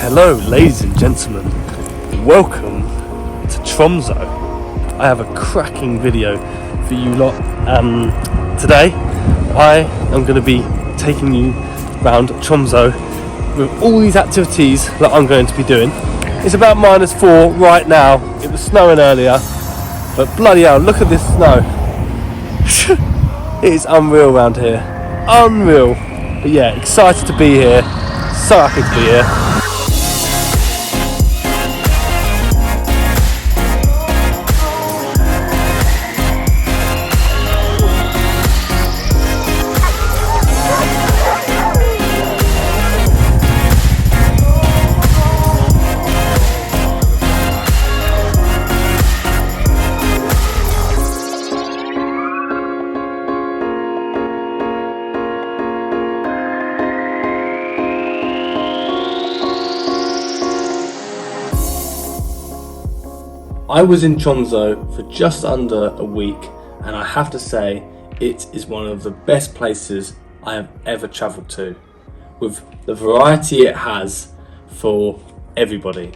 Hello ladies and gentlemen, welcome to TROMSO. I have a cracking video for you lot. Today I am going to be taking you around TROMSO with all these activities that I'm going to be doing. It's about -4 right now. It was snowing earlier, but bloody hell, look at this snow. It is unreal around here, unreal. But yeah, excited to be here, so happy to be here. I was in TROMSO for just under a week, and I have to say it is one of the best places I have ever travelled to, with the variety it has for everybody.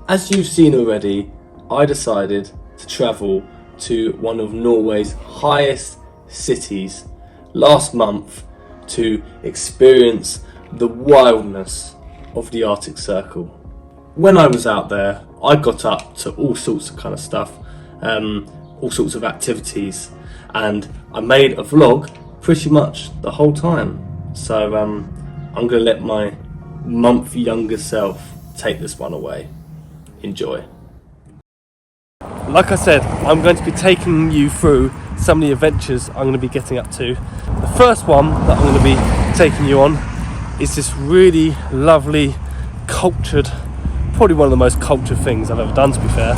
As you've seen already, I decided to travel to one of Norway's highest cities last month to experience the wildness of the Arctic Circle. When I was out there, I got up to all sorts of kind of stuff, all sorts of activities, and I made a vlog pretty much the whole time. So I'm going to let my month younger self take this one away. Enjoy. Like I said, I'm going to be taking you through some of the adventures I'm going to be getting up to. The first one that I'm going to be taking you on is this really lovely, cultured, probably one of the most cultured things I've ever done, to be fair.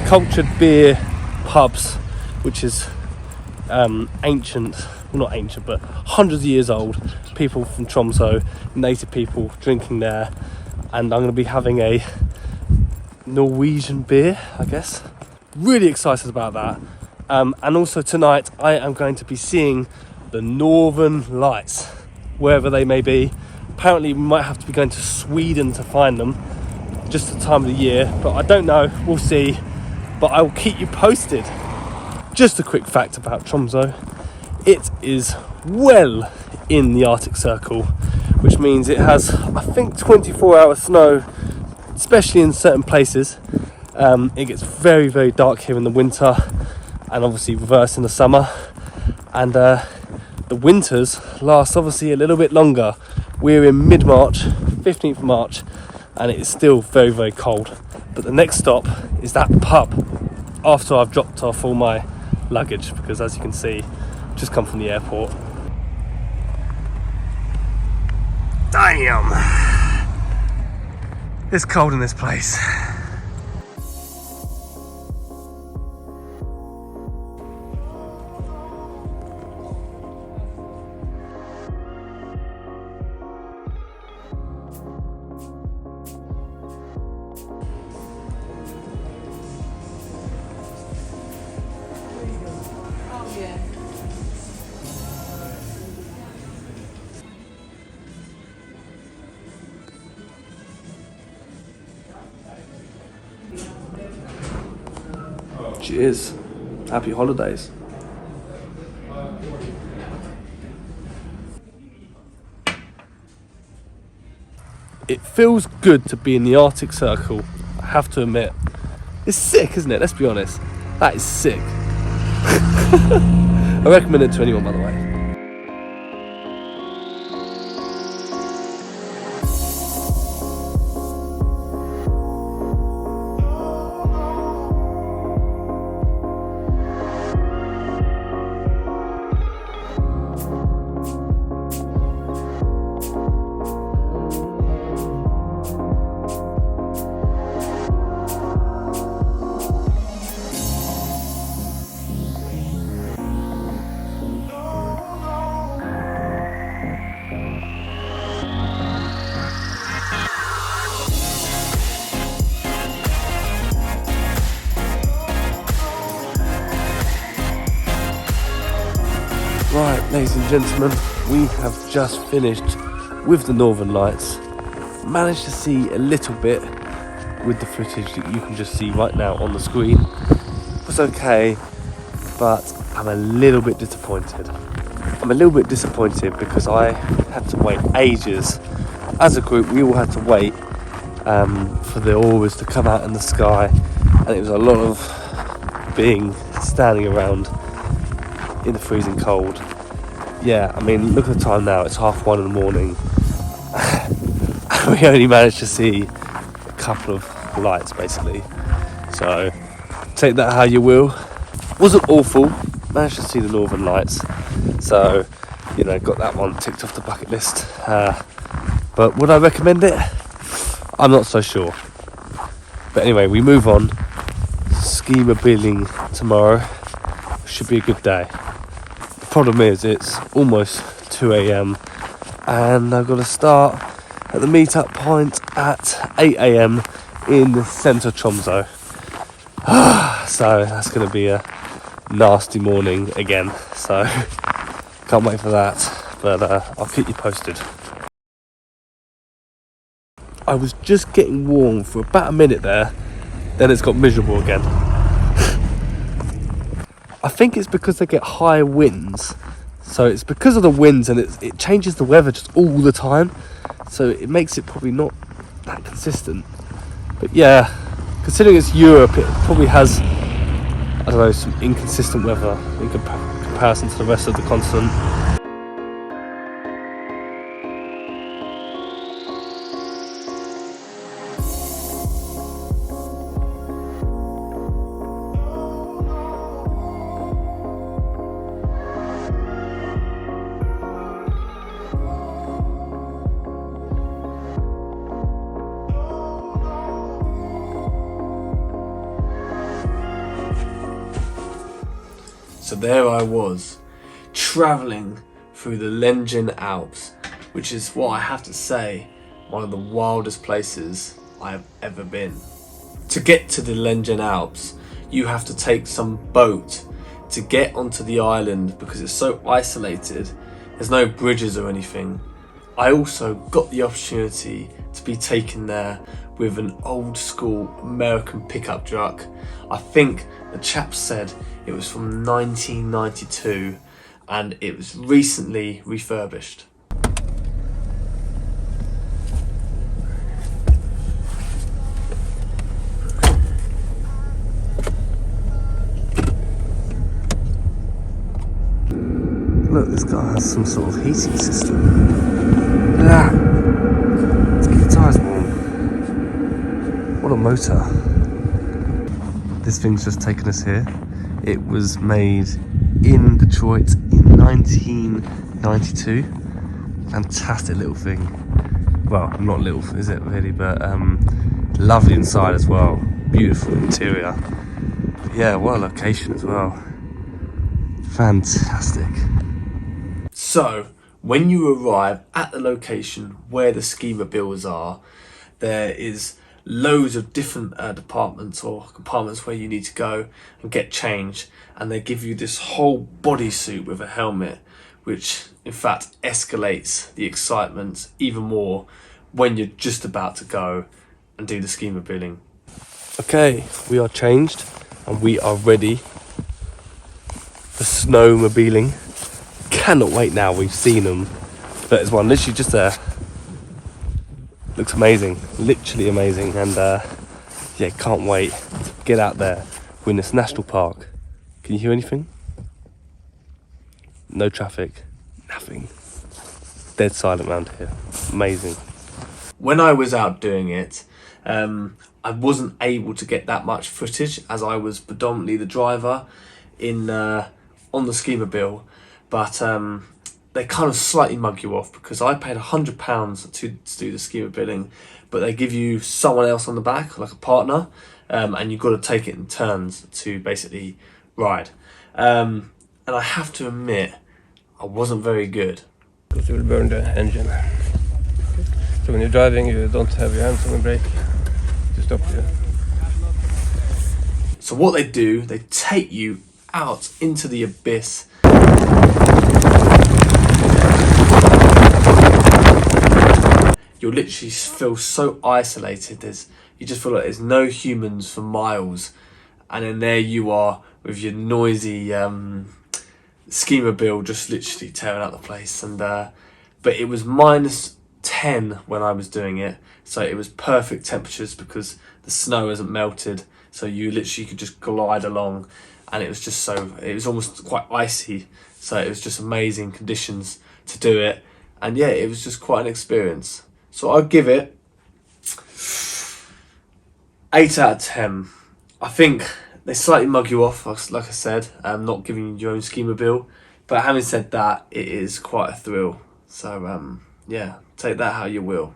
Cultured beer pubs, which is ancient, well not ancient, but hundreds of years old. People from TROMSO, native people drinking there, and I'm going to be having a Norwegian beer, I guess. Really excited about that. And also tonight I am going to be seeing the Northern Lights, wherever they may be. Apparently we might have to be going to Sweden to find them, just the time of the year, but I don't know, we'll see, but I will keep you posted. Just a quick fact about TROMSO: it is well in the Arctic Circle, which means it has, I think, 24-hour snow, especially in certain places. It gets very, very dark here in the winter, and obviously reverse in the summer, and the winters last obviously a little bit longer. We're in mid-March, 15th of March, and it is still very, very cold. But the next stop is that pub after I've dropped off all my luggage, because as you can see, I've just come from the airport. Damn! It's cold in this place. Cheers. Happy holidays. It feels good to be in the Arctic Circle, I have to admit. It's sick, isn't it? Let's be honest. That is sick. I recommend it to anyone, by the way. Right, ladies and gentlemen, we have just finished with the Northern Lights. Managed to see a little bit with the footage that you can just see right now on the screen. It was okay, but I'm a little bit disappointed. Because I had to wait ages. As a group, we all had to wait for the auroras to come out in the sky, and it was a lot of standing around in the freezing cold. Yeah, I mean, look at the time now, it's 1:30 in the morning. We only managed to see a couple of lights basically, so take that how you will. Wasn't awful, managed to see the northern lights, so you know, got that one ticked off the bucket list. But would I recommend it? I'm not so sure. But anyway, we move on. Ski mobiling tomorrow. Should be a good day. The problem is it's almost 2 a.m. and I've got to start at the meetup point at 8 a.m. in the centre of Tromso. So that's going to be a nasty morning again. So can't wait for that. But I'll keep you posted. I was just getting warm for about a minute there, then it's got miserable again. I think it's because they get high winds. So it's because of the winds, and it changes the weather just all the time. So it makes it probably not that consistent. But yeah, considering it's Europe, it probably has, I don't know, some inconsistent weather in comparison to the rest of the continent. So there I was, travelling through the Lengen Alps, which is what I have to say, one of the wildest places I have ever been. To get to the Lengen Alps, you have to take some boat to get onto the island because it's so isolated, there's no bridges or anything. I also got the opportunity to be taken there with an old school American pickup truck. I think the chap said it was from 1992 and it was recently refurbished. Look, this car has some sort of heating system. Look at that. Let's keep the tyres warm. What a motor. This thing's just taken us here. It was made in Detroit in 1992. Fantastic little thing. Well, not little, is it really? But lovely inside as well. Beautiful interior. But yeah, what a location as well. Fantastic. So, when you arrive at the location where the ski mobiles are, there is loads of different departments or compartments where you need to go and get changed, and they give you this whole bodysuit with a helmet, which in fact escalates the excitement even more when you're just about to go and do the ski mobiling. Okay, we are changed and we are ready for snowmobiling. Cannot wait now, we've seen them. There's one literally just there. Looks amazing, literally amazing, and yeah, can't wait to get out there. We're in this national park. Can you hear anything? No traffic, nothing. Dead silent around here. Amazing. When I was out doing it, I wasn't able to get that much footage as I was predominantly the driver in on the ski mobile, but they kind of slightly mug you off because I paid £100 to do the ski mobiling, but they give you someone else on the back, like a partner, and you've got to take it in turns to basically ride. And I have to admit, I wasn't very good. Because you will burn the engine. So when you're driving, you don't have your hands on the brake to stop you. So what they do, they take you out into the abyss. you'll literally feel so isolated. You just feel like there's no humans for miles, and then there you are with your noisy ski-mobile just literally tearing up the place. And but it was -10 when I was doing it, so it was perfect temperatures because the snow hasn't melted, so you literally could just glide along, and it was almost quite icy, so it was just amazing conditions to do it. And yeah, it was just quite an experience. So I'll give it 8 out of 10. I think they slightly mug you off, like I said, not giving you your own ski-mobile. But having said that, it is quite a thrill. So yeah, take that how you will.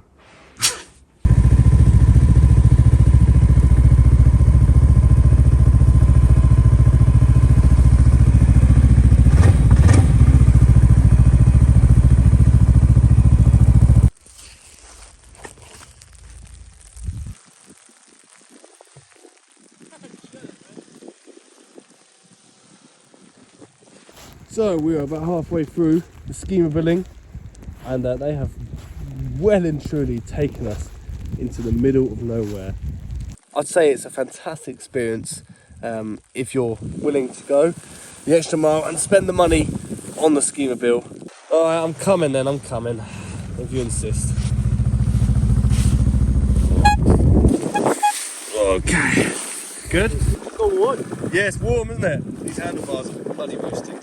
So we are about halfway through the ski-mobiling, and they have well and truly taken us into the middle of nowhere. I'd say it's a fantastic experience if you're willing to go the extra mile and spend the money on the ski-mobile. Alright, I'm coming then, if you insist. Okay. Good? Got warm. Yeah, it's warm, isn't it? These handlebars are bloody roasting.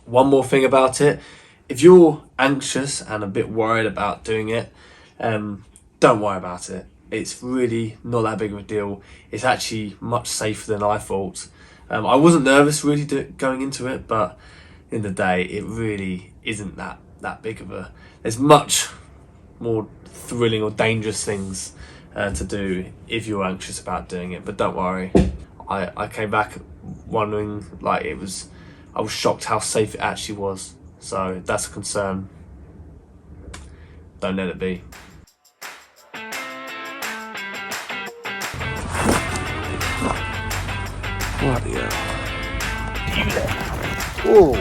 One more thing about it, if you're anxious and a bit worried about doing it, don't worry about it. It's really not that big of a deal. It's actually much safer than I thought. I wasn't nervous really going into it, but in the day, it really isn't that big of a... There's much more thrilling or dangerous things to do if you're anxious about doing it, but don't worry. I came back wondering, like, I was shocked how safe it actually was. So that's a concern. Don't let it be. Bloody hell. Oh.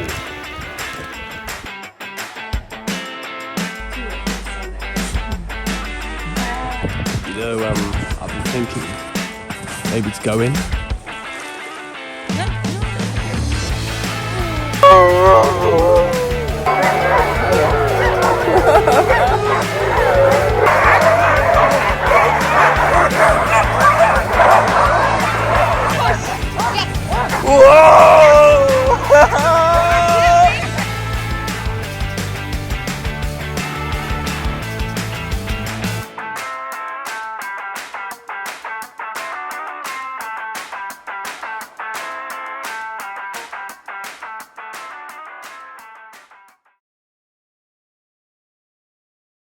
You know, I've been thinking maybe to go in.